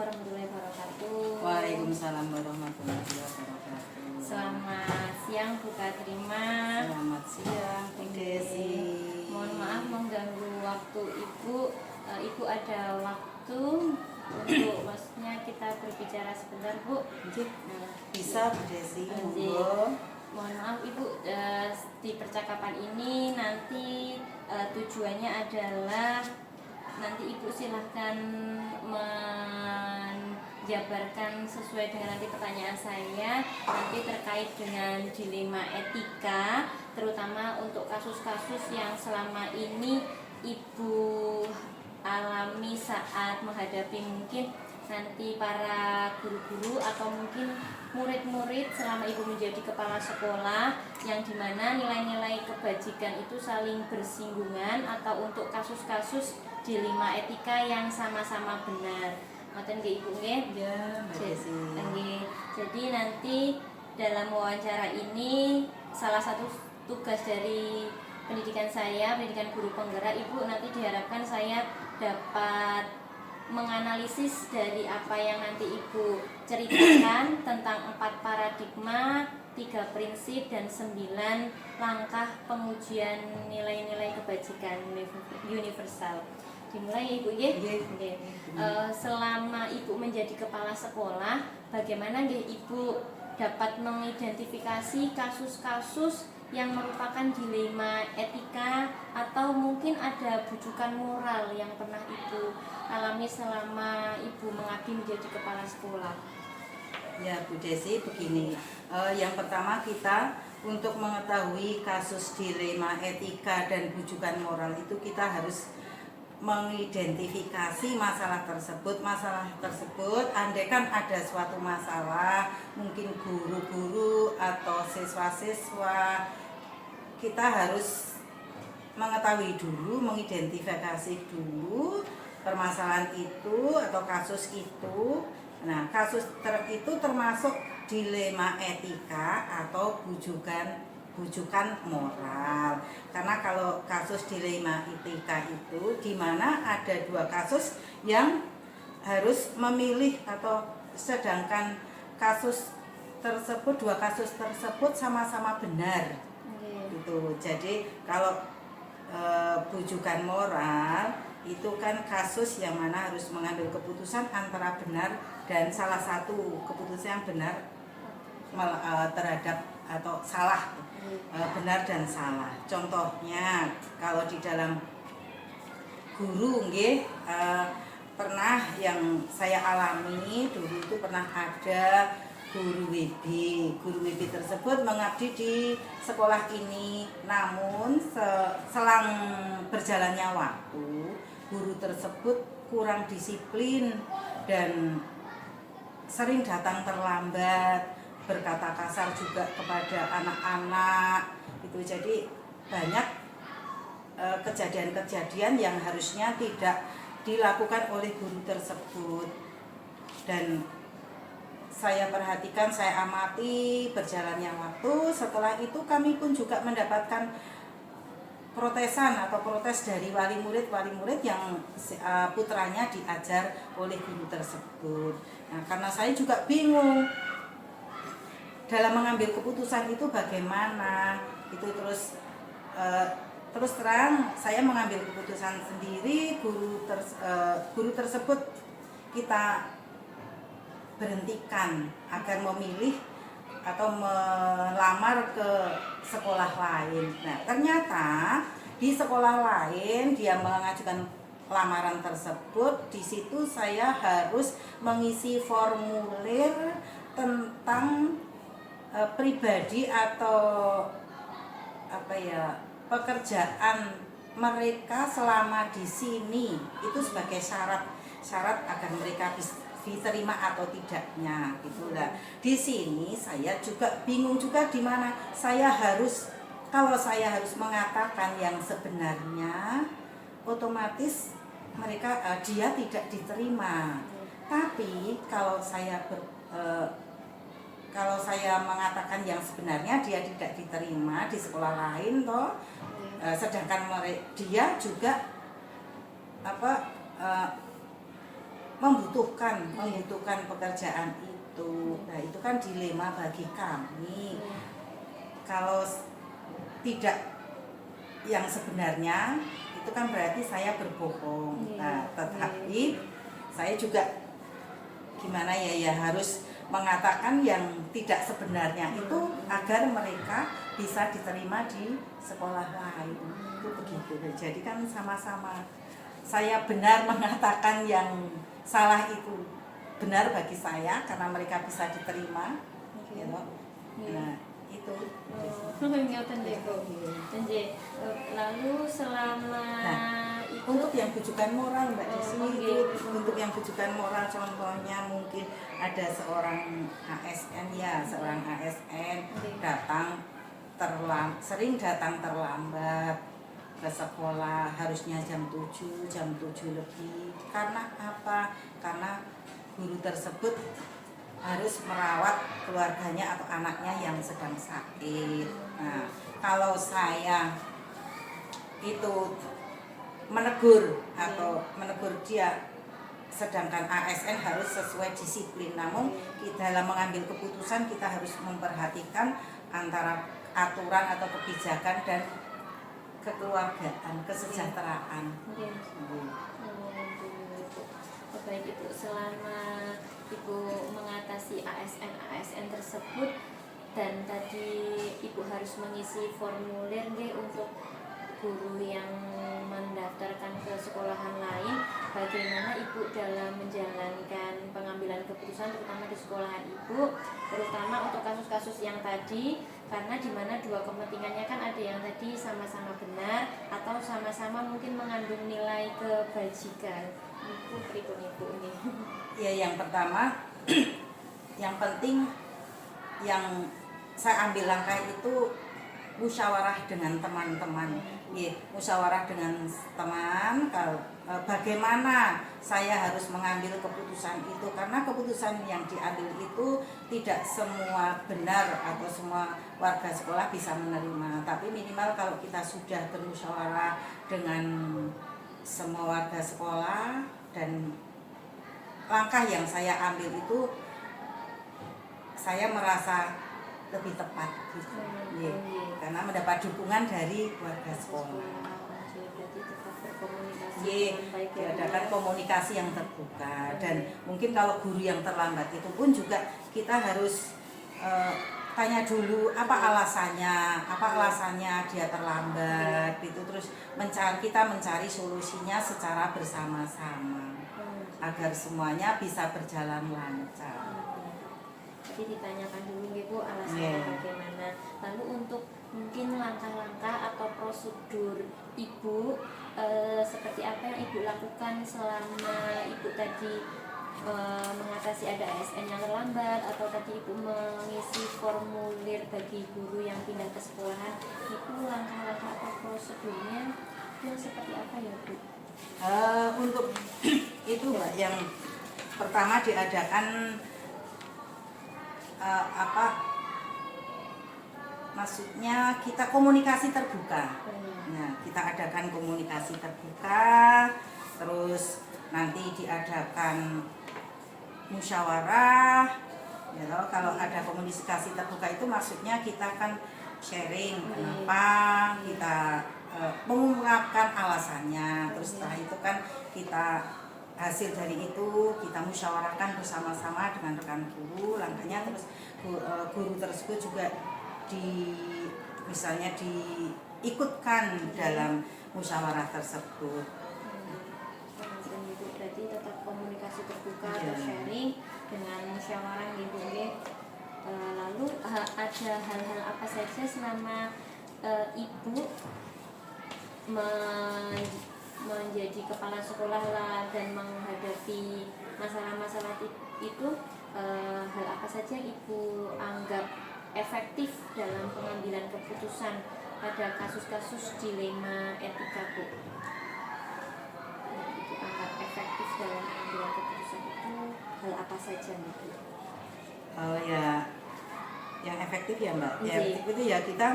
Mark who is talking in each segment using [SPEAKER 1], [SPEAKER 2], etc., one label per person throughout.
[SPEAKER 1] warahmatullahi wabarakatuh.
[SPEAKER 2] Waalaikumsalam warahmatullahi wabarakatuh.
[SPEAKER 1] Selamat siang Bu Katrima.
[SPEAKER 2] Selamat siang Bu Desi.
[SPEAKER 1] Mohon maaf mengganggu waktu Ibu. Ibu ada waktu untuk maksudnya kita berbicara sebentar Bu.
[SPEAKER 2] Bisa Bu Desi.
[SPEAKER 1] Mohon maaf Ibu, di percakapan ini nanti tujuannya adalah nanti Ibu silahkan menjabarkan sesuai dengan nanti pertanyaan saya nanti terkait dengan dilema etika, terutama untuk kasus-kasus yang selama ini Ibu alami saat menghadapi mungkin nanti para guru-guru atau mungkin murid-murid selama Ibu menjadi kepala sekolah, yang dimana nilai-nilai kebajikan itu saling bersinggungan, atau untuk kasus-kasus dilema etika yang sama-sama benar. Ngoten nggih Ibu nggih?
[SPEAKER 2] Ya, Mbak Desi.
[SPEAKER 1] Jadi nanti dalam wawancara ini salah satu tugas dari pendidikan saya, pendidikan guru penggerak, Ibu nanti diharapkan saya dapat menganalisis dari apa yang nanti Ibu ceritakan tentang 4 paradigma, 3 prinsip, dan 9 langkah pengujian nilai-nilai kebajikan universal. Dimulai Ibu ya? Selama Ibu menjadi kepala sekolah, bagaimana Ibu dapat mengidentifikasi kasus-kasus yang merupakan dilema etika atau mungkin ada bujukan moral yang pernah Ibu alami selama Ibu mengabdi menjadi kepala sekolah?
[SPEAKER 2] Ya Bu Desi, begini, yang pertama kita untuk mengetahui kasus dilema etika dan bujukan moral itu kita harus mengidentifikasi masalah tersebut. Andai kan ada suatu masalah, mungkin guru-guru atau siswa-siswa, kita harus mengetahui dulu, mengidentifikasi dulu permasalahan itu atau kasus itu. Nah, kasus itu termasuk dilema etika atau bujukan moral. Karena kalau kasus dilema etika itu di mana ada 2 kasus yang harus memilih, atau sedangkan kasus tersebut, 2 kasus tersebut sama-sama benar. Gitu. Jadi kalau bujukan moral itu kan kasus yang mana harus mengambil keputusan antara benar dan salah satu keputusan yang benar terhadap atau salah, benar dan salah. Contohnya kalau di dalam guru nggih, pernah yang saya alami dulu itu pernah ada guru WB tersebut mengabdi di sekolah ini, namun selang berjalannya waktu guru tersebut kurang disiplin dan sering datang terlambat, berkata kasar juga kepada anak-anak itu. Jadi banyak kejadian-kejadian yang harusnya tidak dilakukan oleh guru tersebut. Dan saya perhatikan, saya amati berjalannya waktu. Setelah itu kami pun juga mendapatkan protes dari wali murid yang putranya diajar oleh guru tersebut. Nah, karena saya juga bingung dalam mengambil keputusan itu bagaimana itu, terus terang saya mengambil keputusan sendiri. Guru tersebut kita berhentikan agar memilih atau melamar ke sekolah lain. Nah, ternyata di sekolah lain dia mengajukan lamaran tersebut. Di situ saya harus mengisi formulir tentang pribadi atau pekerjaan mereka selama di sini, itu sebagai syarat agar mereka bisa diterima atau tidaknya gitulah. Di sini saya juga bingung juga di mana kalau saya harus mengatakan yang sebenarnya, otomatis dia tidak diterima. Tapi kalau saya mengatakan yang sebenarnya, dia tidak diterima di sekolah lain toh, sedangkan dia juga membutuhkan pekerjaan itu. Nah, itu kan dilema bagi kami. Kalau tidak yang sebenarnya itu kan berarti saya berbohong. Nah, tetapi saya juga gimana ya harus mengatakan yang tidak sebenarnya itu agar mereka bisa diterima di sekolah lain. Itu begitu. Jadi kan sama-sama saya benar mengatakan yang salah itu benar bagi saya karena mereka bisa diterima. Ya toh? Nah, itu.
[SPEAKER 1] Lalu selama itu
[SPEAKER 2] Untuk yang bujukan moral Mbak Desi, untuk yang bujukan moral contohnya mungkin ada seorang ASN sering datang terlambat ke sekolah, harusnya jam 7 lebih. Karena apa? Karena guru tersebut harus merawat keluarganya atau anaknya yang sedang sakit. Nah, kalau saya itu menegur dia, sedangkan ASN harus sesuai disiplin. Namun dalam mengambil keputusan kita harus memperhatikan antara aturan atau kebijakan dan kekeluargaan, kesejahteraan.
[SPEAKER 1] Baik Ibu, selama Ibu mengatasi ASN tersebut dan tadi Ibu harus mengisi formulir untuk guru yang mendaftarkan ke sekolahan lain, bagaimana Ibu dalam menjalankan pengambilan keputusan terutama di sekolahan Ibu, terutama untuk kasus-kasus yang tadi, karena dimana dua kepentingannya kan ada yang tadi sama-sama benar atau sama-sama mungkin mengandung nilai kebajikan. Ibu pripun Ibu ini?
[SPEAKER 2] Ya, yang pertama yang penting yang saya ambil langkah itu musyawarah dengan teman-teman. Musyawarah dengan teman bagaimana saya harus mengambil keputusan itu, karena keputusan yang diambil itu tidak semua benar atau semua warga sekolah bisa menerima, tapi minimal kalau kita sudah bermusyawarah dengan semua warga sekolah dan langkah yang saya ambil itu saya merasa lebih tepat gitu. Karena mendapat dukungan dari warga sekolah.
[SPEAKER 1] Berarti tetap berkomunikasi
[SPEAKER 2] Diadakan komunikasi yang terbuka. Dan mungkin kalau guru yang terlambat itu pun juga kita harus tanya dulu apa alasannya dia terlambat itu, terus kita mencari solusinya secara bersama-sama agar semuanya bisa berjalan lancar.
[SPEAKER 1] Jadi ditanyakan dulu Bu alasannya bagaimana. Lalu untuk mungkin langkah-langkah atau prosedur Ibu seperti apa yang Ibu lakukan selama Ibu tadi mengatasi ada ASN yang terlambat atau tadi Ibu mengisi formulir bagi guru yang pindah ke sekolahan, itu langkah-langkah atau prosedurnya itu seperti apa ya Bu?
[SPEAKER 2] Untuk itu Mbak, yang pertama diadakan maksudnya kita komunikasi terbuka. Nah, kita adakan komunikasi terbuka, terus nanti diadakan musyawarah. Ya, kalau ada komunikasi terbuka itu maksudnya kita kan sharing kenapa kita mengungkapkan alasannya. Terus setelah itu kan kita hasil dari itu kita musyawarahkan bersama-sama dengan rekan guru langkahnya, terus guru tersebut juga misalnya diikutkan dalam musyawarah tersebut.
[SPEAKER 1] Berarti tetap komunikasi terbuka atau sharing dengan musyawarah Ibu. Lalu ada hal-hal apa saja selama Ibu menjadi kepala sekolah dan menghadapi masalah-masalah itu, hal apa saja Ibu anggap efektif dalam pengambilan keputusan pada kasus-kasus dilema etika Bu? Ibu anggap efektif dalam pengambilan keputusan itu hal apa saja Bu?
[SPEAKER 2] Ya, yang efektif ya Mbak. Ya, efektif itu ya kita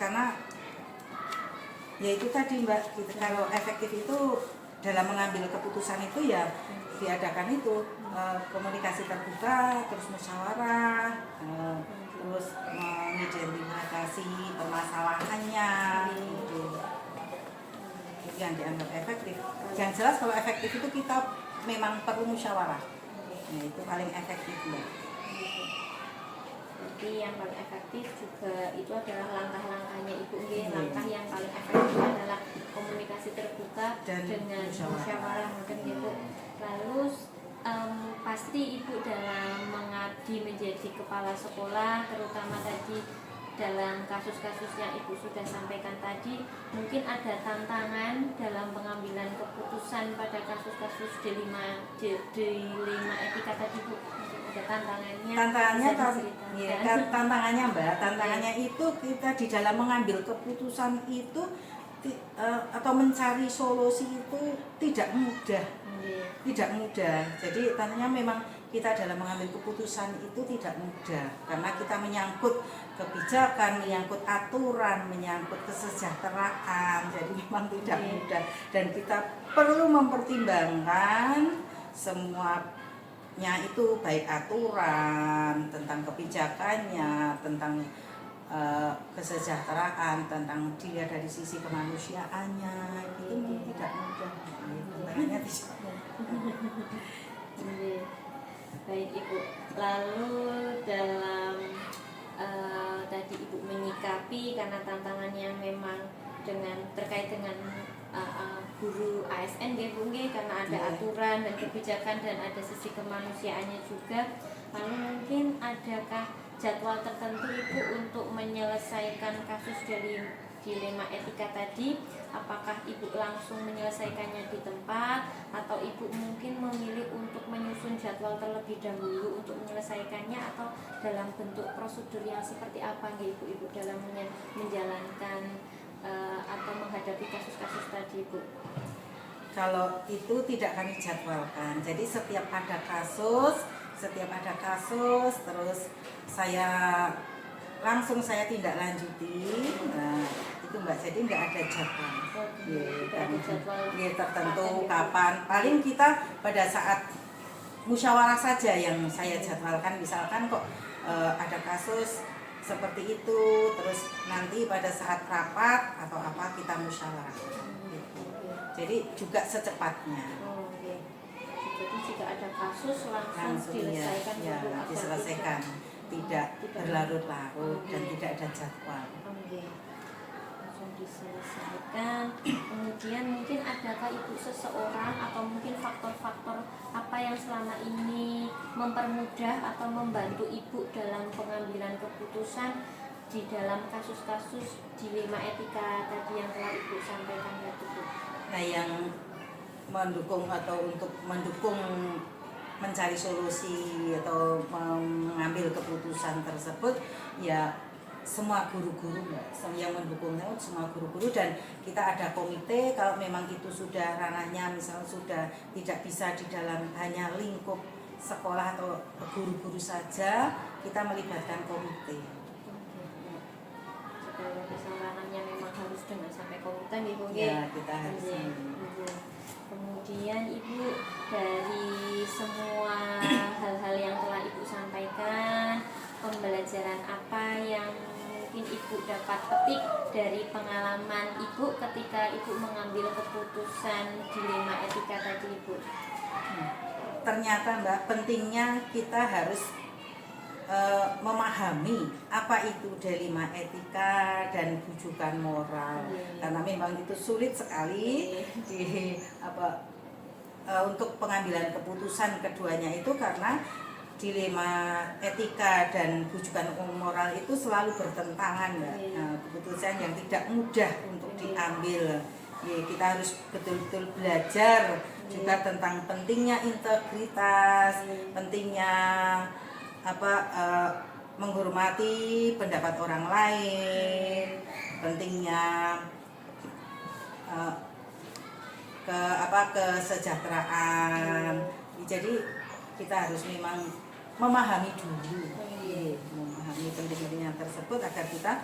[SPEAKER 2] karena Ya itu tadi Mbak, gitu. Kalau efektif itu dalam mengambil keputusan itu ya diadakan itu komunikasi terbuka, terus musyawarah, terus mengidentifikasi permasalahannya, gitu. Itu yang dianggap efektif. Yang jelas kalau efektif itu kita memang perlu musyawarah. Nah, itu paling efektif Mbak.
[SPEAKER 1] Jadi yang paling efektif juga itu adalah langkah-langkahnya Ibu nggih. Langkah yang paling efektif adalah komunikasi terbuka
[SPEAKER 2] Dan
[SPEAKER 1] dengan musyawarah mungkin gitu. Lalu pasti Ibu dalam mengabdi menjadi kepala sekolah, terutama tadi dalam kasus-kasus yang Ibu sudah sampaikan tadi, mungkin ada tantangan dalam pengambilan keputusan pada kasus-kasus dilema etika tadi Bu. Ada tantangannya.
[SPEAKER 2] Tantangannya Mbak, tantangannya itu kita di dalam mengambil keputusan itu atau mencari solusi itu tidak mudah. Tidak mudah. Jadi tantangannya memang kita dalam mengambil keputusan itu tidak mudah karena kita menyangkut kebijakan, menyangkut aturan, menyangkut kesejahteraan. Jadi memang tidak mudah dan kita perlu mempertimbangkan semuanya itu, baik aturan tentang kebijakannya, tentang kesejahteraan, tentang dilihat dari sisi kemanusiaannya, itu memang tidak mudah. Tantangannya tidak mudah.
[SPEAKER 1] Baik Ibu, lalu dalam tadi Ibu menyikapi karena tantangannya memang terkait dengan guru ASN Bu nggih, karena ada aturan dan kebijakan dan ada sisi kemanusiaannya juga. Lalu mungkin adakah jadwal tertentu Ibu untuk menyelesaikan kasus dari dilema etika tadi? Apakah Ibu langsung menyelesaikannya di tempat atau Ibu mungkin memilih untuk menyusun jadwal terlebih dahulu untuk menyelesaikannya, atau dalam bentuk prosedur yang seperti apa Ibu dalam menjalankan atau menghadapi kasus-kasus tadi Ibu?
[SPEAKER 2] Kalau itu tidak kami jadwalkan. Jadi setiap ada kasus terus saya langsung tindak lanjuti. Nah, itu Mbak, jadi nggak ada jadwal. Tertentu kapan. Paling kita pada saat musyawarah saja yang saya jadwalkan. Misalkan kok ada kasus seperti itu, terus nanti pada saat rapat atau apa kita musyawarah. Jadi juga secepatnya.
[SPEAKER 1] Jadi jika ada kasus langsung diselesaikan
[SPEAKER 2] diselesaikan, tidak berlarut-larut dan tidak ada jadwal.
[SPEAKER 1] Langsung diselesaikan. Kemudian mungkin adakah Ibu seseorang atau mungkin faktor-faktor apa yang selama ini mempermudah atau membantu Ibu dalam pengambilan keputusan di dalam kasus-kasus dilema etika tadi yang telah Ibu sampaikan tadi Bu?
[SPEAKER 2] Nah, yang mendukung atau untuk mendukung mencari solusi atau mengambil keputusan tersebut ya semua guru-guru yang mendukungnya, semua guru-guru, dan kita ada komite. Kalau memang itu sudah ranahnya misalnya sudah tidak bisa di dalam hanya lingkup sekolah atau guru-guru saja, kita melibatkan komite.
[SPEAKER 1] Kalau misalnya ranahnya memang harus dengan sampai komite Ibu
[SPEAKER 2] ya, kita harus.
[SPEAKER 1] Kemudian Ibu, dari semua hal-hal yang telah Ibu sampaikan, pembelajaran apa yang mungkin Ibu dapat petik dari pengalaman Ibu ketika Ibu mengambil keputusan dilema etika tadi Ibu?
[SPEAKER 2] Ternyata Mbak, pentingnya kita harus memahami apa itu dilema etika dan bujukan moral, karena memang itu sulit sekali untuk pengambilan keputusan keduanya itu, karena dilema etika dan bujukan moral itu selalu bertentangan Mbak. Keputusan yang tidak mudah untuk diambil. Kita harus betul-betul belajar juga tentang pentingnya integritas, pentingnya menghormati pendapat orang lain, pentingnya kesejahteraan. Jadi kita harus memang memahami dulu, memahami pentingnya tersebut agar kita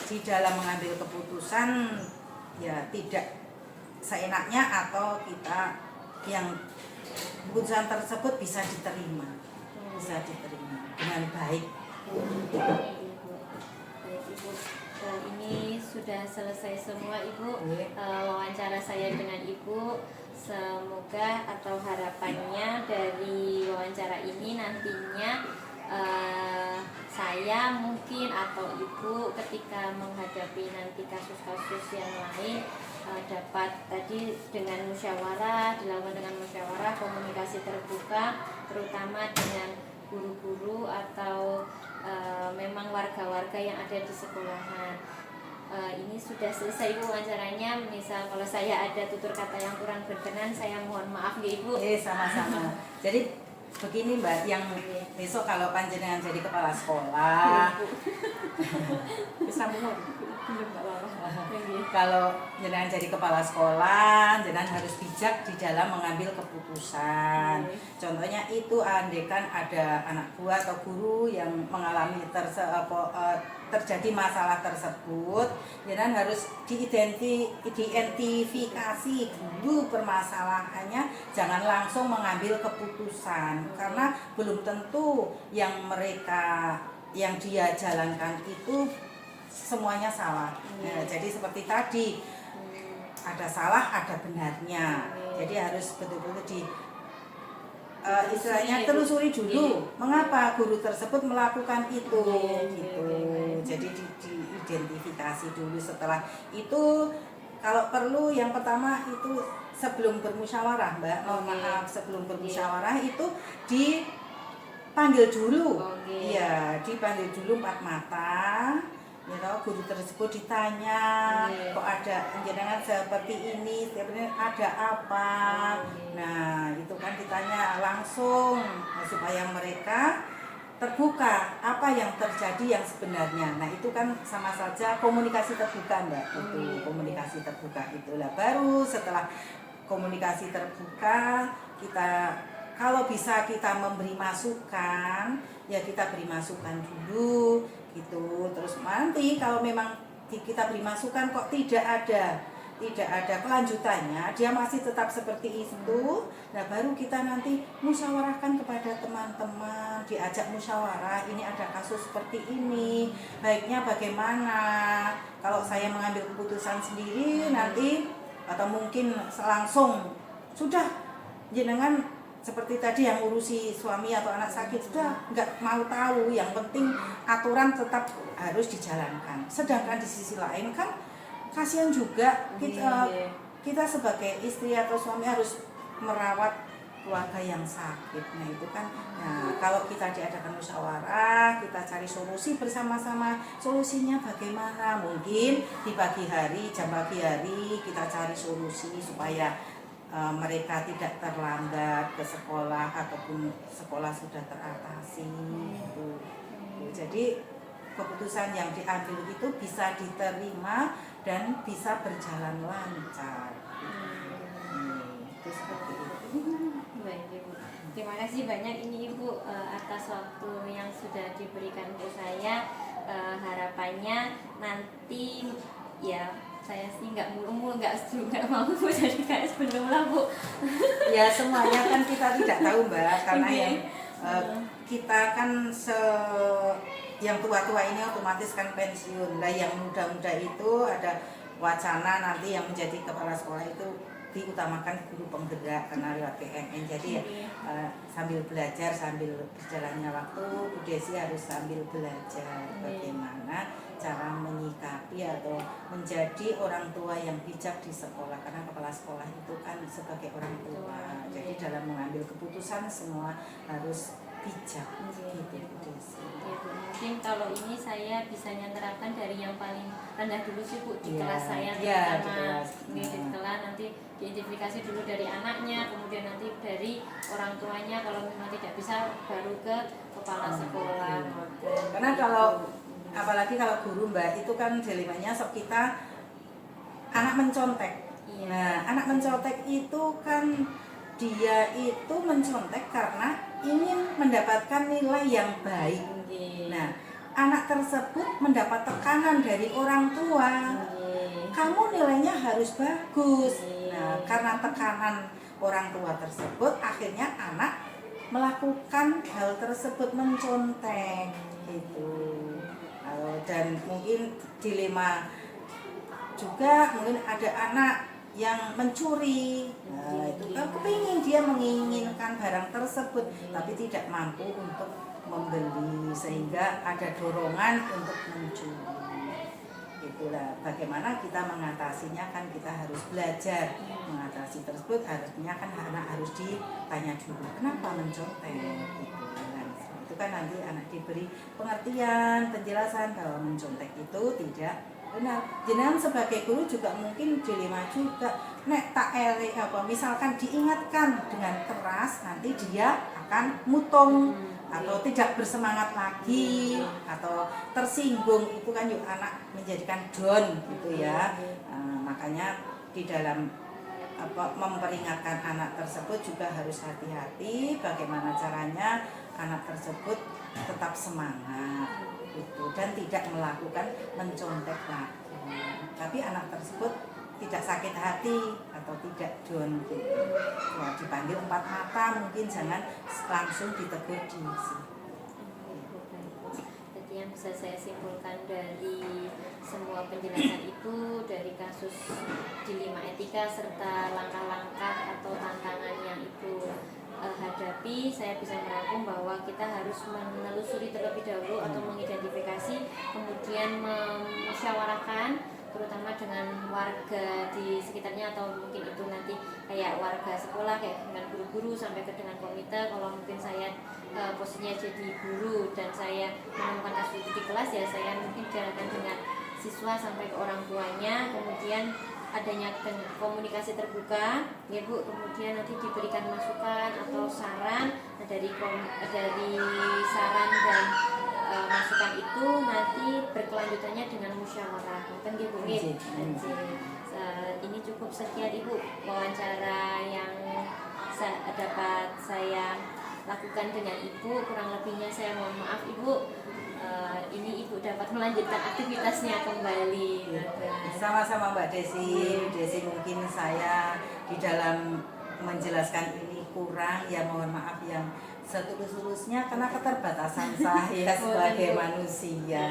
[SPEAKER 2] di dalam mengambil keputusan ya tidak seenaknya atau kita yang keputusan tersebut bisa diterima dengan baik.
[SPEAKER 1] Baik Ibu, ini sudah selesai semua Ibu.
[SPEAKER 2] Iya.
[SPEAKER 1] Wawancara saya dengan Ibu. Semoga atau harapannya dari wawancara ini nantinya saya mungkin atau Ibu ketika menghadapi nanti kasus-kasus yang lain dapat tadi dengan musyawarah, dilakukan dengan musyawarah, komunikasi terbuka, terutama dengan guru-guru atau memang warga-warga yang ada di sekolahan. Ini sudah selesai Ibu wawancaranya. Misal kalau saya ada tutur kata yang kurang berkenan, saya mohon maaf ya Ibu.
[SPEAKER 2] Sama-sama. Jadi begini Mbak, yang besok kalau panjenengan jadi kepala sekolah bisa mohon. Kalau jenengan jadi kepala sekolah, jenengan harus bijak di dalam mengambil keputusan. Contohnya itu andaikan ada anak buah atau guru yang mengalami terjadi masalah tersebut, jenengan harus diidentifikasi dulu permasalahannya, jangan langsung mengambil keputusan karena belum tentu yang dia jalankan itu semuanya salah. Nah, jadi seperti tadi ada salah ada benarnya. Jadi harus betul-betul istilahnya telusuri dulu mengapa guru tersebut melakukan itu gitu. Jadi diidentifikasi dulu. Setelah itu kalau perlu yang pertama itu sebelum bermusyawarah Mbak, maaf sebelum bermusyawarah itu dipanggil dulu. Iya, dipanggil dulu 4 mata. Ya, guru tersebut ditanya, kok ada jenengan seperti ini, ada apa? Nah, itu kan ditanya langsung supaya mereka terbuka apa yang terjadi yang sebenarnya. Nah, itu kan sama saja komunikasi terbuka Mbak. Itu komunikasi terbuka itulah. Baru setelah komunikasi terbuka kita kalau bisa kita memberi masukan, ya kita beri masukan dulu gitu. Terus nanti kalau memang kita beri masukan kok tidak ada kelanjutannya, dia masih tetap seperti itu. Nah, baru kita nanti musyawarahkan kepada teman-teman, diajak musyawarah, ini ada kasus seperti ini, baiknya bagaimana? Kalau saya mengambil keputusan sendiri nanti atau mungkin langsung sudah jenengan seperti tadi yang urusi suami atau anak sakit sudah nggak mau tahu, yang penting aturan tetap harus dijalankan. Sedangkan di sisi lain kan kasihan juga kita sebagai istri atau suami harus merawat keluarga yang sakit. Nah itu kan, nah kalau kita diadakan musyawarah, kita cari solusi bersama-sama. Solusinya bagaimana? Mungkin di pagi hari, jam pagi hari kita cari solusi supaya mereka tidak terlambat ke sekolah ataupun sekolah sudah teratasi gitu. Jadi keputusan yang diambil itu bisa diterima dan bisa berjalan lancar. Itu seperti itu.
[SPEAKER 1] Baik Ibu. Terima kasih banyak ini Ibu atas waktu yang sudah diberikan untuk saya. Harapannya nanti ya saya sih nggak mau Bu jadi kayak sebelum lah Bu.
[SPEAKER 2] Ya semuanya kan kita tidak tahu Mbak, karena yang kita kan yang tua-tua ini otomatis kan pensiun. Nah yang muda-muda itu ada wacana nanti yang menjadi kepala sekolah itu diutamakan guru penggerak karena lewat PNN. Jadi sambil belajar sambil berjalannya waktu, Bu Desi harus sambil belajar bagaimana cara menyikapi atau menjadi orang tua yang bijak di sekolah, karena kepala sekolah itu kan sebagai orang tua. Jadi dalam mengambil keputusan semua harus bijak gitu Bu Desi.
[SPEAKER 1] Mungkin kalau ini saya bisa terapkan dari yang paling rendah dulu sih Bu di kelas saya,
[SPEAKER 2] terutama
[SPEAKER 1] di kelas nanti diidentifikasi dulu dari anaknya, kemudian nanti dari orang tuanya, kalau memang tidak bisa baru ke kepala sekolah.
[SPEAKER 2] Karena kalau apalagi kalau guru Mbak itu kan dilemanya kita anak mencontek. Nah, anak mencontek itu kan dia itu mencontek karena ingin mendapatkan nilai yang baik. Nah, anak tersebut mendapat tekanan dari orang tua. kamu nilainya harus bagus. Nah, karena tekanan orang tua tersebut, akhirnya anak melakukan hal tersebut, mencontek gitu. Dan mungkin dilema juga, mungkin ada anak yang mencuri. Nah, itu kan dia menginginkan barang tersebut tapi tidak mampu untuk membeli, sehingga ada dorongan untuk mencuri. Itulah bagaimana kita mengatasinya, kan kita harus belajar mengatasi tersebut. Harusnya kan anak harus ditanya dulu kenapa mencontek gitu. Nah, itu kan nanti anak diberi pengertian, penjelasan bahwa mencontek itu tidak benar. Jenengan sebagai guru juga mungkin dilema juga, nek tak apa, misalkan diingatkan dengan keras, nanti dia akan mutung atau tidak bersemangat lagi atau tersinggung. Itu kan yuk anak menjadikan down gitu ya. Makanya di dalam memperingatkan anak tersebut juga harus hati-hati bagaimana caranya anak tersebut tetap semangat gitu, dan tidak melakukan mencontek lagi, tapi anak tersebut tidak sakit hati atau tidak down gitu. Wah, dipanggil 4 mata, mungkin jangan langsung ditegur di sini.
[SPEAKER 1] Jadi yang bisa saya simpulkan dari semua penjelasan Ibu, dari kasus dilema etika serta langkah-langkah atau tantangan yang Ibu hadapi, saya bisa merangkum bahwa kita harus menelusuri terlebih dahulu atau mengidentifikasi, kemudian memusyawarahkan terutama dengan warga di sekitarnya, atau mungkin itu nanti kayak warga sekolah, kayak dengan guru-guru sampai ke dengan komite. Kalau mungkin saya posisinya jadi guru dan saya menemukan kasus itu di kelas, ya saya mungkin jalankan dengan siswa sampai ke orang tuanya, kemudian adanya komunikasi terbuka ya Bu, kemudian nanti diberikan masukan atau saran. Dari saran dan masukan itu nanti berkelanjutannya dengan musyawarah, kan gitu ya. Ini cukup sekian Ibu wawancara yang dapat saya lakukan dengan Ibu, kurang lebihnya saya mohon maaf Ibu. Ini Ibu dapat melanjutkan aktivitasnya kembali.
[SPEAKER 2] Sama-sama Mbak Desi. Desi mungkin saya di dalam menjelaskan ini kurang, ya mohon maaf yang setulus-tulusnya karena keterbatasan saya sebagai manusia.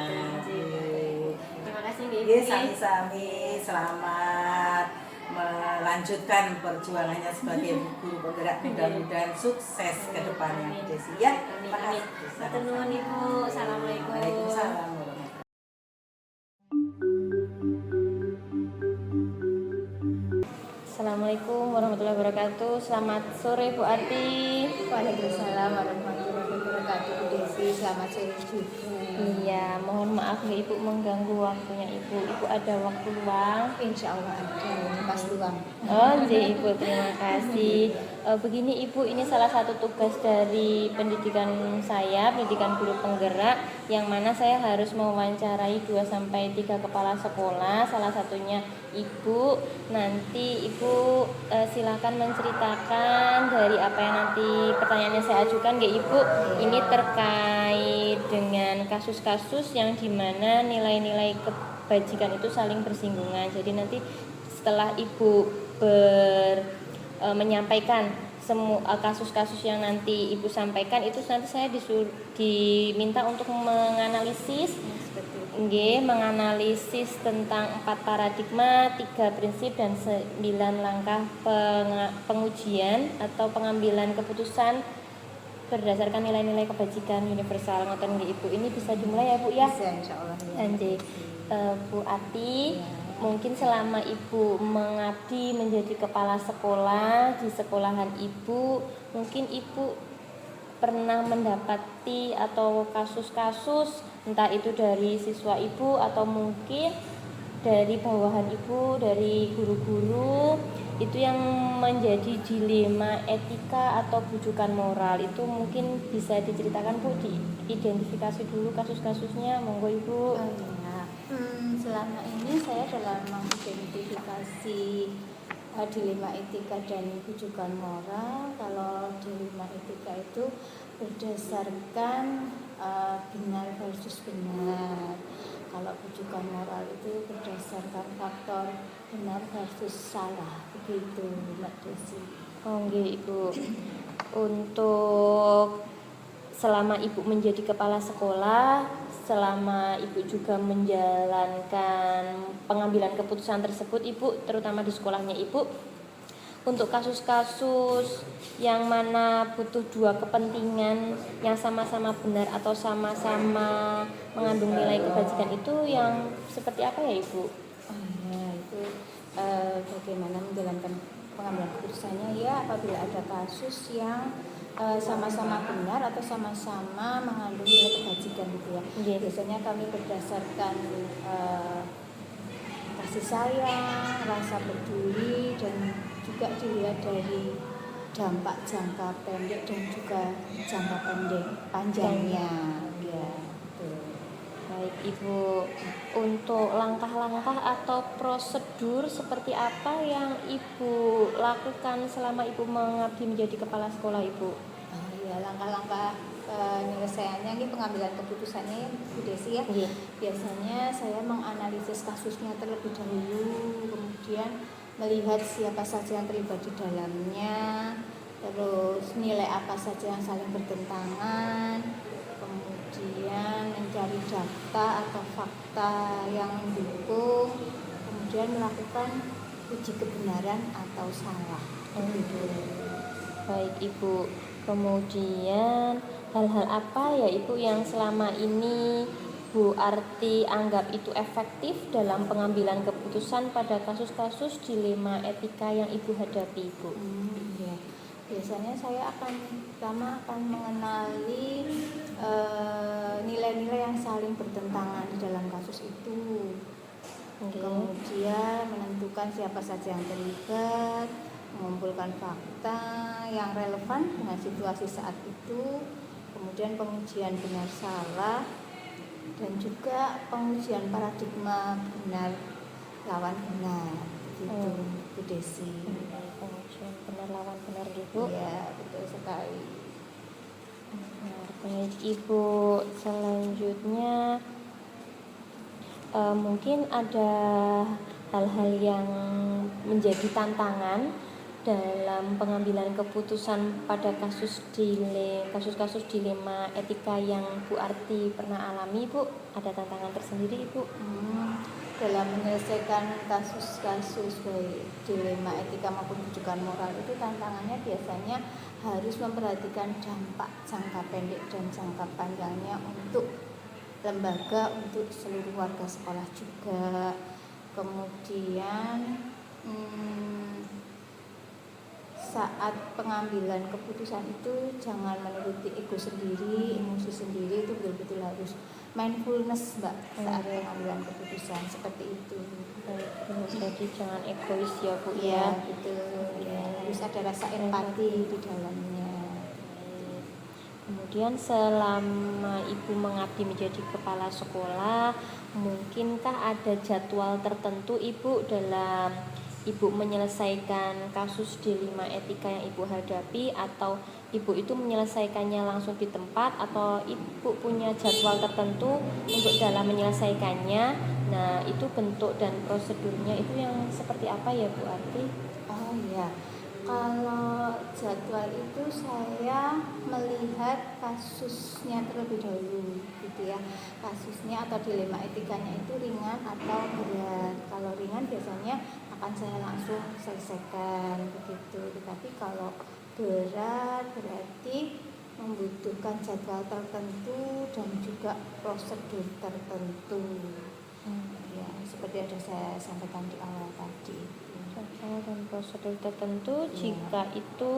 [SPEAKER 1] Terima kasih Ibu.
[SPEAKER 2] Sami-sami, selamat melanjutkan perjuangannya sebagai guru penggerak. Mudah-mudahan sukses ke depannya Desi ya.
[SPEAKER 1] Terima kasih. Matur nuwun Ibu. Assalamualaikum.
[SPEAKER 2] Waalaikumsalam.
[SPEAKER 1] Assalamualaikum warahmatullahi wabarakatuh. Selamat sore Bu Arti.
[SPEAKER 3] Waalaikumsalam warahmatullahi wabarakatuh. Bu Desi, selamat sore juga.
[SPEAKER 1] Iya, mohon maaf ya Ibu mengganggu waktunya Ibu. Ibu ada waktu luang?
[SPEAKER 3] Insya Allah ada, pas luang.
[SPEAKER 1] Oh, jadi Ibu terima kasih. Begini Ibu, ini salah satu tugas dari pendidikan saya, pendidikan guru penggerak, yang mana saya harus mewawancarai 2-3 kepala sekolah, salah satunya Ibu. Nanti Ibu silakan menceritakan dari apa yang nanti pertanyaannya saya ajukan ya Ibu. Ini terkait dengan kasus-kasus yang dimana nilai-nilai kebajikan itu saling bersinggungan. Jadi nanti setelah Ibu menyampaikan semua kasus-kasus yang nanti Ibu sampaikan, itu nanti saya diminta untuk menganalisis menganalisis tentang 4 paradigma, 3 prinsip dan 9 langkah pengujian atau pengambilan keputusan berdasarkan nilai-nilai kebajikan universal. Ngoten nggih Ibu, ini bisa dimulai ya Bu ya?
[SPEAKER 3] Bisa insyaallah ya.
[SPEAKER 1] Nanti Bu Ati, mungkin selama Ibu mengabdi menjadi kepala sekolah di sekolahan Ibu, mungkin Ibu pernah mendapati atau kasus-kasus entah itu dari siswa Ibu atau mungkin dari bawahan Ibu, dari guru-guru, itu yang menjadi dilema etika atau bujukan moral. Itu mungkin bisa diceritakan Bu, diidentifikasi dulu kasus-kasusnya, monggo Ibu.
[SPEAKER 3] Selama ini saya dalam mengidentifikasi dilema etika dan bujukan moral. Kalau dilema etika itu berdasarkan benar versus benar. Kalau rujukan moral itu berdasarkan faktor benar versus salah, begitu Mbak Desi.
[SPEAKER 1] Oh nggih Ibu. Untuk selama Ibu menjadi kepala sekolah, selama Ibu juga menjalankan pengambilan keputusan tersebut Ibu, terutama di sekolahnya Ibu, untuk kasus-kasus yang mana butuh dua kepentingan yang sama-sama benar atau sama-sama mengandung nilai kebajikan itu yang seperti apa ya Ibu?
[SPEAKER 3] Oh ya, itu bagaimana menjalankan pengambilan keputusannya ya apabila ada kasus yang sama-sama benar atau sama-sama mengandung nilai kebajikan gitu ya.
[SPEAKER 1] Nggih.
[SPEAKER 3] Biasanya kami berdasarkan kasih sayang, rasa peduli, dan juga dilihat dari dampak jangka pendek dan juga jangka pendek panjangnya ya. Betul.
[SPEAKER 1] Baik Ibu, untuk langkah-langkah atau prosedur seperti apa yang Ibu lakukan selama Ibu mengabdi menjadi kepala sekolah Ibu?
[SPEAKER 3] Ya, langkah-langkah penyelesaiannya ini pengambilan keputusannya Bu Desi ya.
[SPEAKER 1] Iya.
[SPEAKER 3] Biasanya saya menganalisis kasusnya terlebih dahulu, kemudian melihat siapa saja yang terlibat di dalamnya, terus nilai apa saja yang saling bertentangan, kemudian mencari data atau fakta yang mendukung, kemudian melakukan uji kebenaran atau salah.
[SPEAKER 1] Baik Ibu, kemudian hal-hal apa ya Ibu yang selama ini Bu Arti anggap itu efektif dalam pengambilan keputusan pada kasus-kasus dilema etika yang Ibu hadapi Ibu?
[SPEAKER 3] Ya. Biasanya saya pertama akan mengenali nilai-nilai yang saling bertentangan di dalam kasus itu. Kemudian menentukan siapa saja yang terlibat, mengumpulkan fakta yang relevan dengan situasi saat itu, kemudian pengujian benar salah, dan juga pengujian paradigma benar lawan benar, gitu Bu Desi.
[SPEAKER 1] Pengujian benar lawan benar Ibu?
[SPEAKER 3] Ya, betul sekali.
[SPEAKER 1] Baik Ibu, selanjutnya mungkin ada hal-hal yang menjadi tantangan dalam pengambilan keputusan pada kasus-kasus dilema etika yang Bu Arti pernah alami Bu? Ada tantangan tersendiri Ibu?
[SPEAKER 3] Dalam menyelesaikan kasus-kasus baik dilema etika maupun rujukan moral itu tantangannya biasanya harus memperhatikan dampak jangka pendek dan jangka panjangnya untuk lembaga, untuk seluruh warga sekolah juga. Kemudian saat pengambilan keputusan itu jangan menuruti ego sendiri, emosi sendiri, itu betul-betul harus mindfulness Mbak saat pengambilan keputusan seperti itu.
[SPEAKER 1] Jadi jangan egois ya Bu
[SPEAKER 3] Ya,
[SPEAKER 1] ya.
[SPEAKER 3] betul. Ya, harus ada rasa empati di dalamnya.
[SPEAKER 1] Kemudian selama Ibu mengabdi menjadi kepala sekolah, mungkinkah ada jadwal tertentu Ibu dalam Ibu menyelesaikan kasus dilema etika yang Ibu hadapi, atau Ibu itu menyelesaikannya langsung di tempat, atau Ibu punya jadwal tertentu untuk dalam menyelesaikannya? Nah, itu bentuk dan prosedurnya itu yang seperti apa ya Bu Arti?
[SPEAKER 3] Oh iya, kalau jadwal itu saya melihat kasusnya terlebih dahulu gitu ya. Kasusnya atau dilema etikanya itu ringan atau berat. Kalau ringan biasanya akan saya langsung selesaikan begitu. Tetapi kalau berat berarti membutuhkan jadwal tertentu dan juga prosedur tertentu. Ya, seperti yang saya sampaikan di awal tadi.
[SPEAKER 1] Dan prosedur tertentu jika itu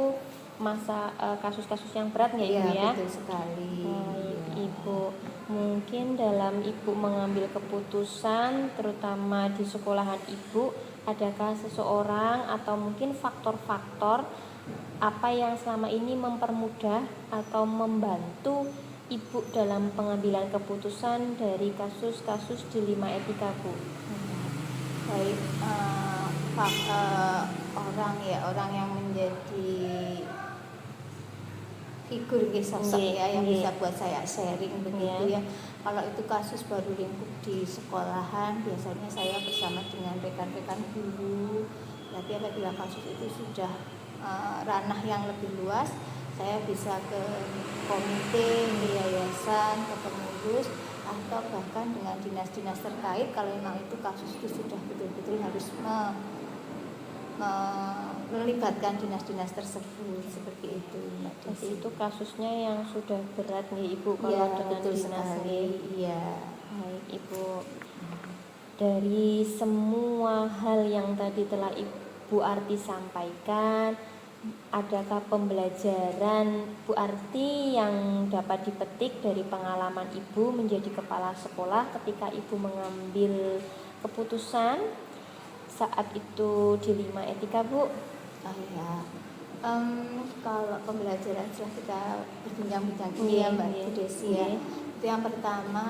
[SPEAKER 1] kasus-kasus yang berat nggak Ibu ya?
[SPEAKER 3] Betul sekali.
[SPEAKER 1] Baik Ibu, mungkin dalam Ibu mengambil keputusan terutama di sekolahan Ibu, adakah seseorang atau mungkin faktor-faktor apa yang selama ini mempermudah atau membantu Ibu dalam pengambilan keputusan dari kasus-kasus dilema etika Bu?
[SPEAKER 3] Baik, orang yang menjadi figur nggih, sosok
[SPEAKER 1] Nggih,
[SPEAKER 3] ya yang
[SPEAKER 1] nggih.
[SPEAKER 3] bisa buat saya sharing begitu
[SPEAKER 1] Iya.
[SPEAKER 3] ya. Kalau itu kasus baru lingkup di sekolahan, biasanya saya bersama dengan rekan-rekan guru. Tapi apabila kasus itu sudah ranah yang lebih luas, saya bisa ke komite, ke yayasan, ke pengurus, atau bahkan dengan dinas-dinas terkait kalau memang itu kasus itu sudah betul-betul harus melibatkan dinas-dinas tersebut, seperti itu Mbak
[SPEAKER 1] Jadi
[SPEAKER 3] Desi.
[SPEAKER 1] itu kasusnya yang sudah berat nih Ibu kalau
[SPEAKER 3] Iya,
[SPEAKER 1] dengan
[SPEAKER 3] betul
[SPEAKER 1] dinas
[SPEAKER 3] sekali.
[SPEAKER 1] nih.
[SPEAKER 3] Iya.
[SPEAKER 1] Baik Ibu. Dari semua hal yang tadi telah Ibu Arti sampaikan, adakah pembelajaran Bu Arti yang dapat dipetik dari pengalaman Ibu menjadi kepala sekolah ketika Ibu mengambil keputusan saat itu di 5 etika Bu?
[SPEAKER 3] Oh ya. Kalau pembelajaran setelah kita berbincang-bincang ini
[SPEAKER 1] Iya,
[SPEAKER 3] ya Mbak
[SPEAKER 1] iya,
[SPEAKER 3] Desi
[SPEAKER 1] iya.
[SPEAKER 3] ya. Itu yang pertama,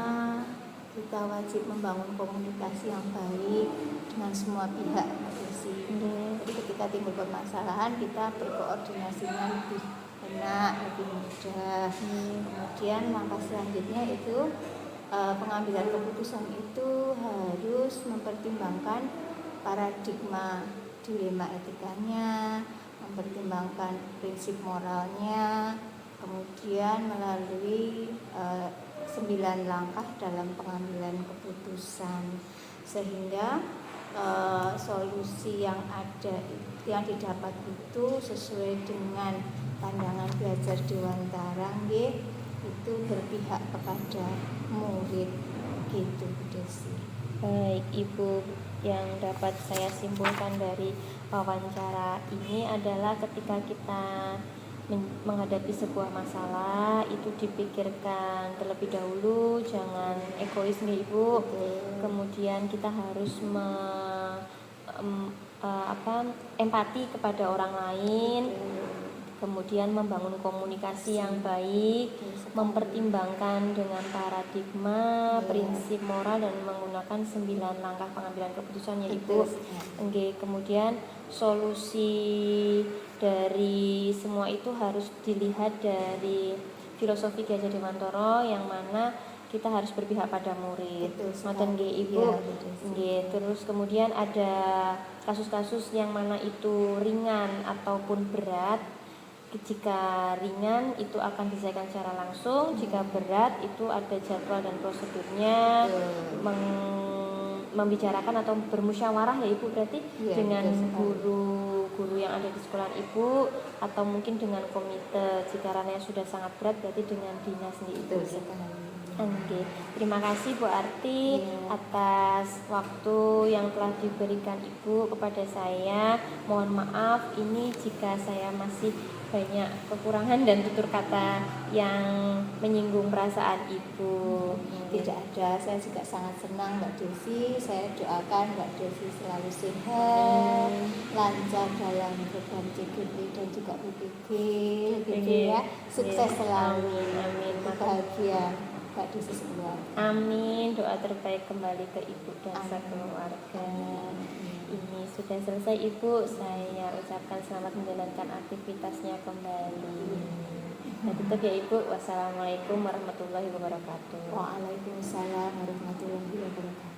[SPEAKER 3] kita wajib membangun komunikasi yang baik dengan semua pihak Mbak Desi. Jadi ketika timbul permasalahan, kita berkoordinasinya lebih enak, lebih mudah. Kemudian langkah selanjutnya itu pengambilan keputusan itu harus mempertimbangkan paradigma dilema etikanya, mempertimbangkan prinsip moralnya, kemudian melalui 9 langkah dalam pengambilan keputusan, sehingga solusi yang ada yang didapat itu sesuai dengan pandangan belajar Dewantara nggih, itu berpihak kepada murid gitu Bu Desi.
[SPEAKER 1] Baik Ibu, yang dapat saya simpulkan dari wawancara ini adalah ketika kita menghadapi sebuah masalah itu dipikirkan terlebih dahulu, jangan egois nih Ibu. Kemudian kita harus empati kepada orang lain. Kemudian membangun komunikasi yang baik, mempertimbangkan dengan paradigma, prinsip moral, dan menggunakan 9 langkah pengambilan keputusan ya Ibu. Kemudian solusi dari semua itu harus dilihat dari filosofi Ki Hajar Dewantara, yang mana kita harus berpihak pada murid. Ngoten nggih Ibu. Nggih, terus kemudian ada kasus-kasus yang mana itu ringan ataupun berat. Jika ringan itu akan diselesaikan secara langsung, jika berat itu ada jadwal dan prosedurnya, membicarakan atau bermusyawarah ya Ibu berarti dengan guru-guru yang ada di sekolah Ibu, atau mungkin dengan komite. Jika ranahnya sudah sangat berat berarti dengan dinas nih Ibu. Terima kasih Bu Arti atas waktu yang telah diberikan Ibu kepada saya. Mohon maaf ini jika saya masih banyak kekurangan dan tutur kata yang menyinggung perasaan Ibu.
[SPEAKER 3] Tidak ada, saya juga sangat senang Mbak Desi. Saya doakan Mbak Desi selalu sehat, lancar dalam program CGP dan juga UPG gitu ya. Sukses selalu.
[SPEAKER 1] Amin.
[SPEAKER 3] Bahagia Mbak Desi semua.
[SPEAKER 1] Amin. Doa terbaik kembali ke Ibu dan sekeluarga. Ini sudah selesai Ibu, saya ucapkan selamat menjalankan aktivitasnya kembali. Nah, tutup ya Ibu. Wassalamualaikum warahmatullahi wabarakatuh.
[SPEAKER 3] Waalaikumsalam warahmatullahi wabarakatuh.